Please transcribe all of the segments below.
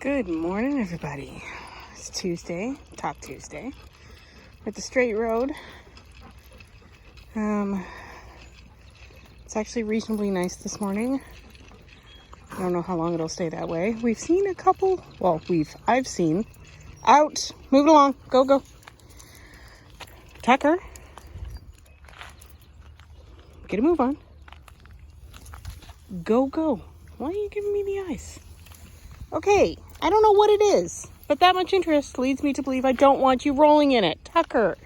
Good morning, everybody. It's Tuesday, Talk Tuesday. We're at the straight road. It's actually reasonably nice this morning. I don't know how long it'll stay that way. We've seen a couple, I've seen. Out! Move it along. Go. Tucker. Get a move on. Go. Why are you giving me the eyes? Okay, I don't know what it is, but that much interest leads me to believe I don't want you rolling in it. Tucker.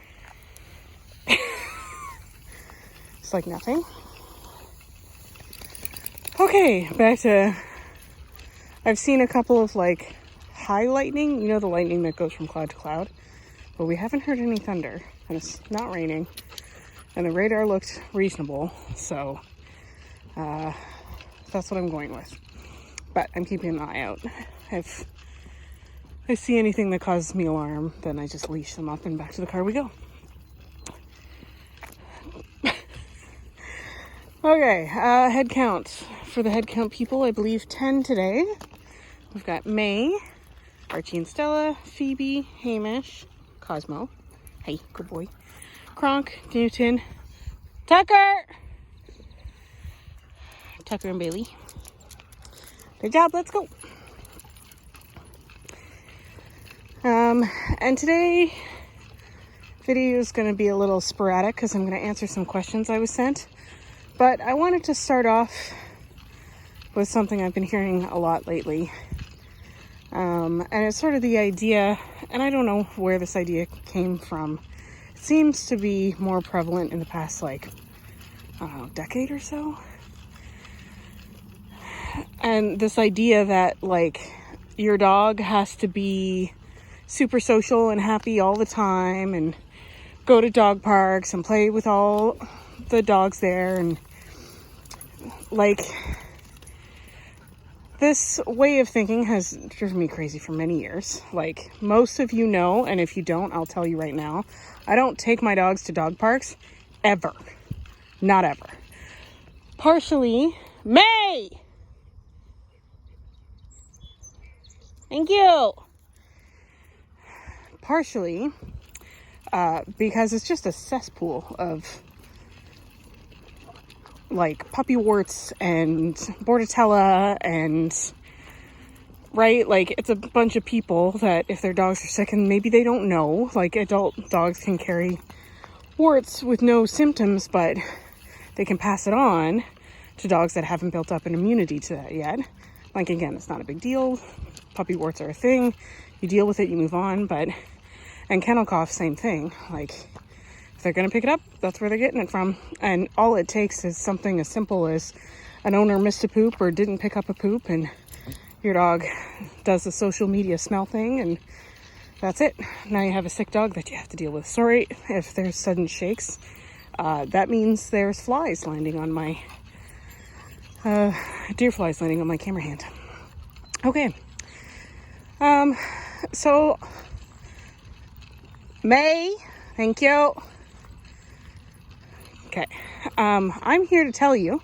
It's like nothing. Okay, back to... I've seen a couple of high lightning. You know, the lightning that goes from cloud to cloud. But we haven't heard any thunder, and it's not raining. And the radar looked reasonable, so that's what I'm going with. But I'm keeping an eye out. If I see anything that causes me alarm, then I just leash them up and back to the car we go. Okay, head count. For the head count people, I believe 10 today. We've got May, Archie and Stella, Phoebe, Hamish, Cosmo. Hey, good boy. Kronk, Newton, Tucker and Bailey. Good job, let's go. And today video is going to be a little sporadic because I'm going to answer some questions I was sent. But I wanted to start off with something I've been hearing a lot lately. And it's sort of the idea, and I don't know where this idea came from. It seems to be more prevalent in the past, decade or so. And this idea that, your dog has to be super social and happy all the time and go to dog parks and play with all the dogs there. And, this way of thinking has driven me crazy for many years. Most of you know, and if you don't, I'll tell you right now, I don't take my dogs to dog parks, ever. Not ever. Partially, May! Thank you. Partially, because it's just a cesspool of puppy warts and bordetella and it's a bunch of people that if their dogs are sick and maybe they don't know, adult dogs can carry warts with no symptoms, but they can pass it on to dogs that haven't built up an immunity to that yet. Again, it's not a big deal. Puppy warts are a thing. You deal with it, you move on. And kennel cough, same thing. If they're going to pick it up, that's where they're getting it from. And all it takes is something as simple as an owner missed a poop or didn't pick up a poop, and your dog does the social media smell thing, and that's it. Now you have a sick dog that you have to deal with. Sorry if there's sudden shakes. That means there's flies landing on my... deer flies landing on my camera hand. Okay. So, May, thank you. Okay. I'm here to tell you,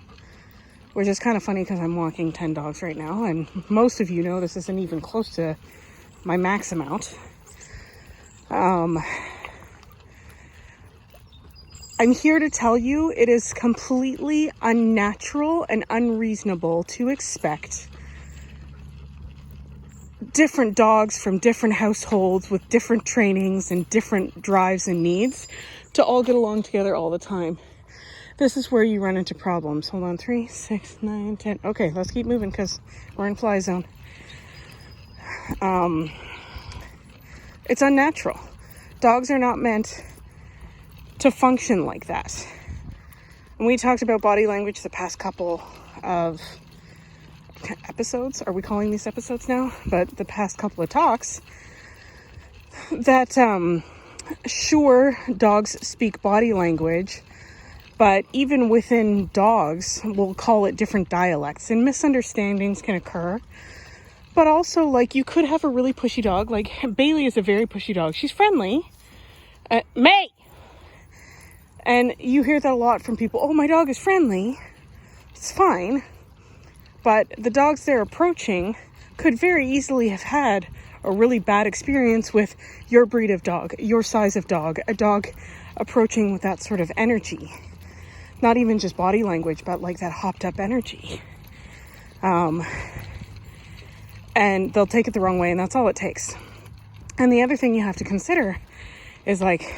which is kind of funny because I'm walking 10 dogs right now, and most of you know this isn't even close to my max amount. I'm here to tell you it is completely unnatural and unreasonable to expect different dogs from different households with different trainings and different drives and needs to all get along together all the time. This is where you run into problems. Hold on, 3, 6, 9, 10. Okay, let's keep moving because we're in fly zone. It's unnatural. Dogs are not meant to function like that. And we talked about body language the past couple of episodes. Are we calling these episodes now? But the past couple of talks that sure, dogs speak body language, but even within dogs, we'll call it different dialects, and misunderstandings can occur. But also, you could have a really pushy dog. Bailey is a very pushy dog. She's friendly. May! And you hear that a lot from people. Oh, my dog is friendly. It's fine. But the dogs they're approaching could very easily have had a really bad experience with your breed of dog, your size of dog, a dog approaching with that sort of energy. Not even just body language, but like that hopped up energy. And they'll take it the wrong way, and that's all it takes. And the other thing you have to consider is like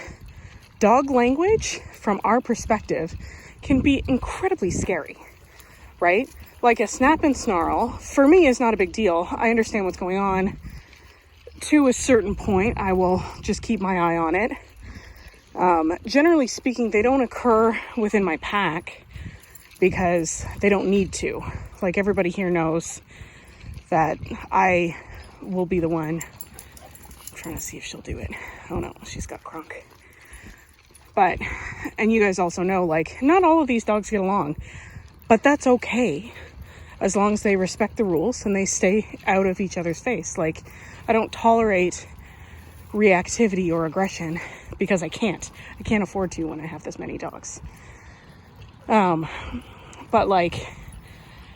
dog language from our perspective can be incredibly scary, right? Like a snap and snarl for me is not a big deal. I understand what's going on to a certain point. I will just keep my eye on it. Generally speaking, they don't occur within my pack because they don't need to. Like everybody here knows that I will be the one. I'm trying to see if she'll do it. Oh no, she's got Kronk. But, and you guys also know, like, not all of these dogs get along, but that's okay as long as they respect the rules and they stay out of each other's face. Like, I don't tolerate reactivity or aggression because I can't afford to when I have this many dogs. But like,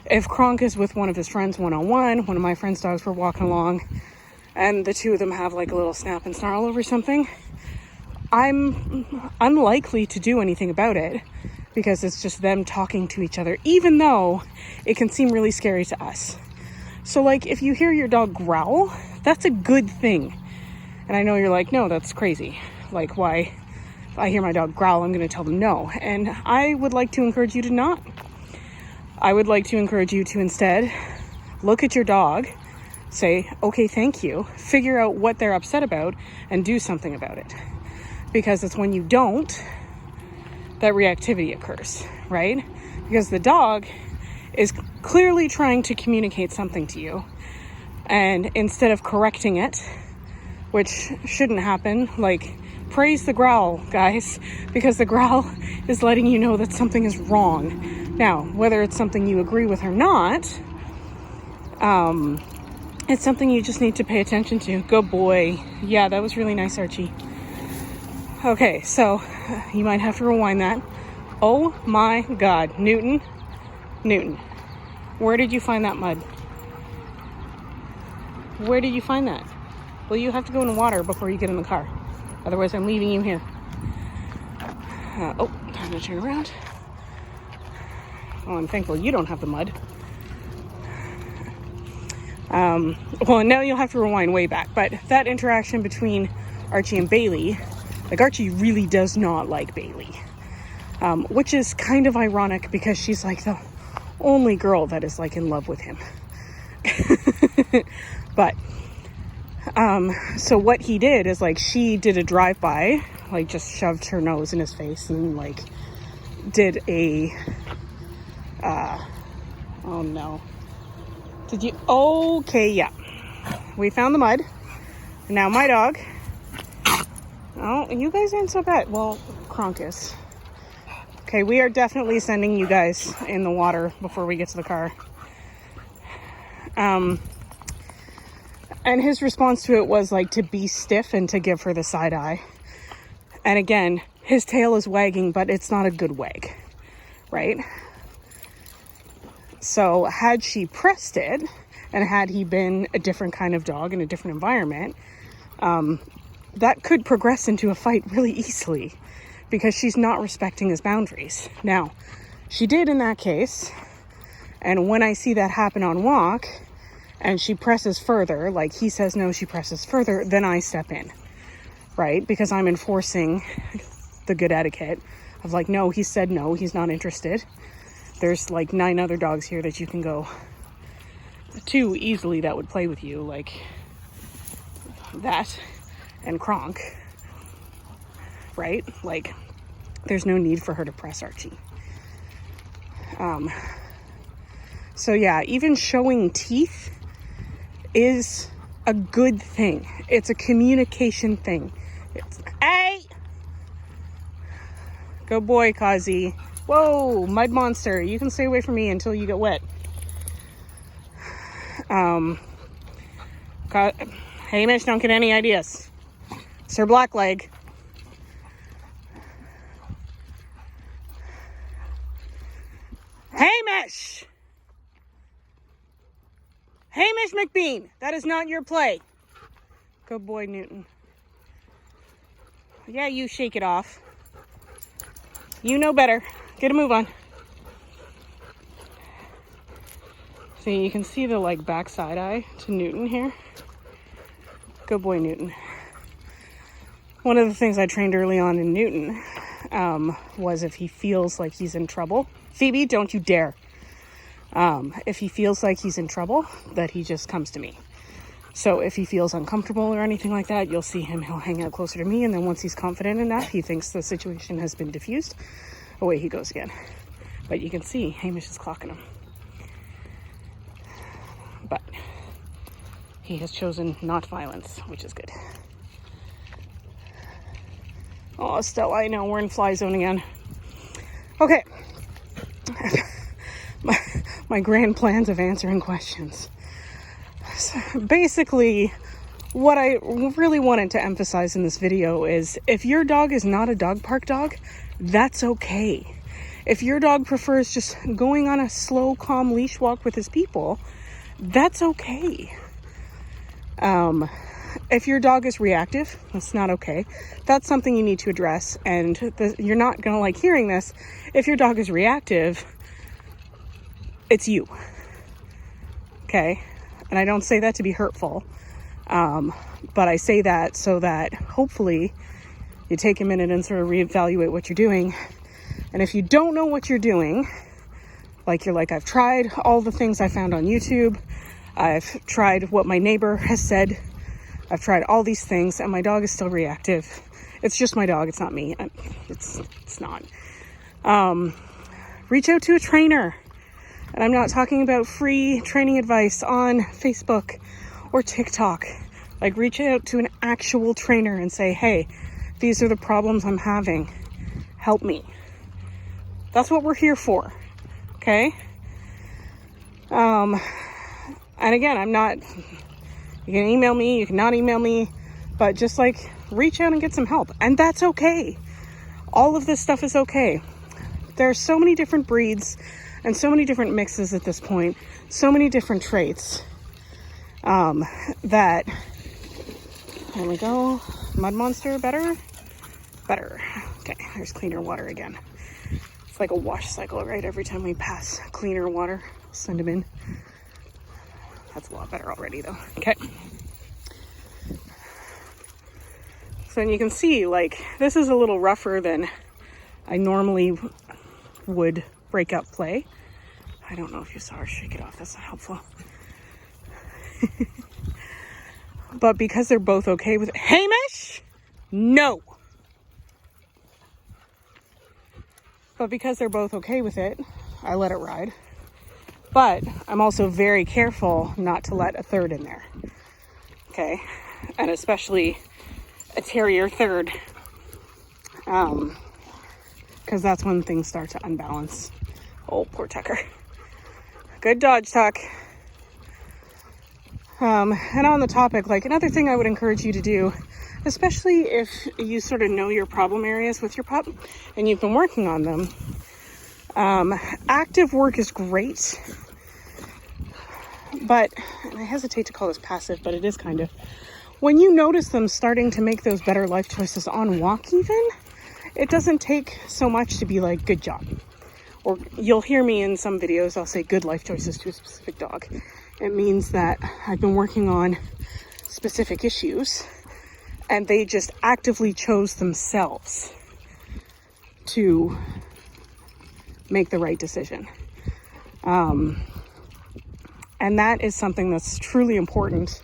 if Kronk is with one of his friends one-on-one, one of my friend's dogs were walking along and the two of them have like a little snap and snarl over something, I'm unlikely to do anything about it because it's just them talking to each other, even though it can seem really scary to us. So like, if you hear your dog growl, that's a good thing. And I know you're like, no, that's crazy. Like, why? If I hear my dog growl, I'm going to tell them no. And I would like to encourage you to not. I would like to encourage you to instead look at your dog, say, okay, thank you, figure out what they're upset about, and do something about it. Because it's when you don't that reactivity occurs, right? Because the dog is clearly trying to communicate something to you. And instead of correcting it, which shouldn't happen, like, praise the growl, guys, because the growl is letting you know that something is wrong. Now, whether it's something you agree with or not, it's something you just need to pay attention to. Good boy. Yeah, that was really nice, Archie. Okay, so you might have to rewind that. Oh my God, Newton, where did you find that mud? Where did you find that? Well, you have to go in the water before you get in the car. Otherwise, I'm leaving you here. Time to turn around. Oh, I'm thankful you don't have the mud. Well, now you'll have to rewind way back. But that interaction between Archie and Bailey, like Archie really does not like Bailey. Which is kind of ironic because she's like the only girl that is like in love with him. But, so what he did is like, she did a drive-by, like just shoved her nose in his face and like did a, oh no. Did you, okay, yeah. We found the mud. Now my dog, oh, you guys aren't so bad. Well, Kronk is. Okay, we are definitely sending you guys in the water before we get to the car. And his response to it was like to be stiff and to give her the side eye. And again, his tail is wagging, but it's not a good wag, right? So had she pressed it, and had he been a different kind of dog in a different environment, that could progress into a fight really easily because she's not respecting his boundaries. Now, she did in that case, and when I see that happen on walk, and she presses further, like he says no, she presses further, then I step in, right? Because I'm enforcing the good etiquette of like, no, he said no, he's not interested. There's like 9 other dogs here that you can go to easily that would play with you, like that and Kronk, right? Like, there's no need for her to press Archie. So yeah, even showing teeth is a good thing. It's a communication thing. It's, hey! Good boy, Kazi. Whoa, mud monster. You can stay away from me until you get wet. Hey, Mitch, don't get any ideas. Sir Blackleg. Hey, Mitch! Hamish McBean, that is not your play. Good boy, Newton. Yeah, you shake it off. You know better. Get a move on. See, you can see the like back side eye to Newton here. Good boy, Newton. One of the things I trained early on in Newton was if he feels like he's in trouble. Phoebe, don't you dare. If he feels like he's in trouble, that he just comes to me. So if he feels uncomfortable or anything like that, you'll see him, he'll hang out closer to me. And then once he's confident enough, he thinks the situation has been diffused, away he goes again. But you can see Hamish is clocking him. But he has chosen not violence, which is good. Oh, Stella, I know we're in fly zone again. Okay. My grand plans of answering questions. So basically, what I really wanted to emphasize in this video is if your dog is not a dog park dog, that's okay. If your dog prefers just going on a slow, calm leash walk with his people, that's okay. If your dog is reactive, that's not okay. That's something you need to address, and you're not going to like hearing this. If your dog is reactive, it's you. Okay? And I don't say that to be hurtful, but I say that so that hopefully you take a minute and sort of reevaluate what you're doing. And if you don't know what you're doing, like you're like, I've tried all the things I found on YouTube, I've tried what my neighbor has said, I've tried all these things, and my dog is still reactive. It's just my dog, it's not me. It's not. Reach out to a trainer. And I'm not talking about free training advice on Facebook or TikTok. Like, reach out to an actual trainer and say, hey, these are the problems I'm having. Help me. That's what we're here for. Okay? And again, I'm not, you can email me, you can not email me, but just like reach out and get some help. And that's okay. All of this stuff is okay. There are so many different breeds and so many different mixes at this point, so many different traits, that, there we go, mud monster, better, okay, there's cleaner water again. It's like a wash cycle, right? Every time we pass cleaner water, send him in. That's a lot better already though, okay. So you can see, like, this is a little rougher than I normally would break up play. I don't know if you saw her shake it off. That's not helpful. But because they're both okay with it. Hamish! No! But because they're both okay with it, I let it ride. But I'm also very careful not to let a third in there. Okay? And especially a terrier third. Because that's when things start to unbalance. Oh, poor Tucker. Good dodge, Tuck. And on the topic, like, another thing I would encourage you to do, especially if you sort of know your problem areas with your pup and you've been working on them, active work is great. But, and I hesitate to call this passive, but it is kind of, when you notice them starting to make those better life choices on walk even, it doesn't take so much to be like, good job. Or you'll hear me in some videos, I'll say good life choices to a specific dog. It means that I've been working on specific issues and they just actively chose themselves to make the right decision. And that is something that's truly important,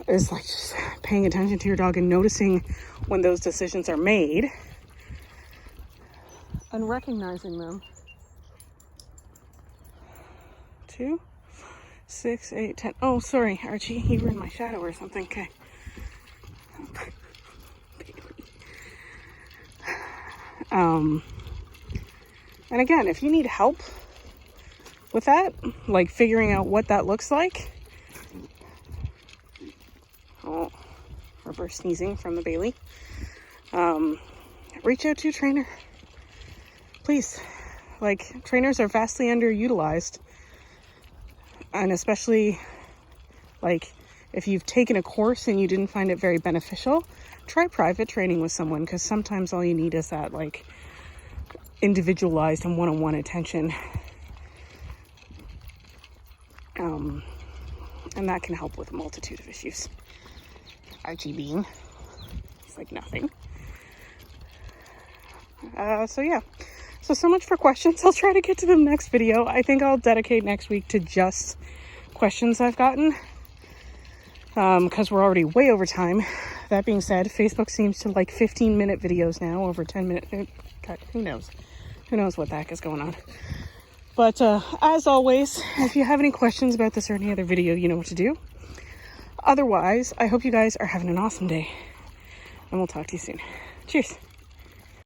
is like just paying attention to your dog and noticing when those decisions are made and recognizing them. 2, 6, 8, 10. Oh, sorry, Archie, you were in my shadow or something. Okay. And again, if you need help with that, like figuring out what that looks like. Oh, reverse sneezing from the Bailey. Reach out to a trainer. Please. Like, trainers are vastly underutilized. And especially Like, if you've taken a course and you didn't find it very beneficial, try private training with someone, because sometimes all you need is that like individualized and one-on-one attention. And that can help with a multitude of issues. Archie being, it's like nothing. So yeah, so much for questions. I'll try to get to them next video. I think I'll dedicate next week to just questions I've gotten, because we're already way over time. That being said, Facebook seems to like 15-minute videos now, over 10 minutes. God, who knows what the heck is going on. But as always, if you have any questions about this or any other video, you know what to do. Otherwise, I hope you guys are having an awesome day, and we'll talk to you soon. Cheers.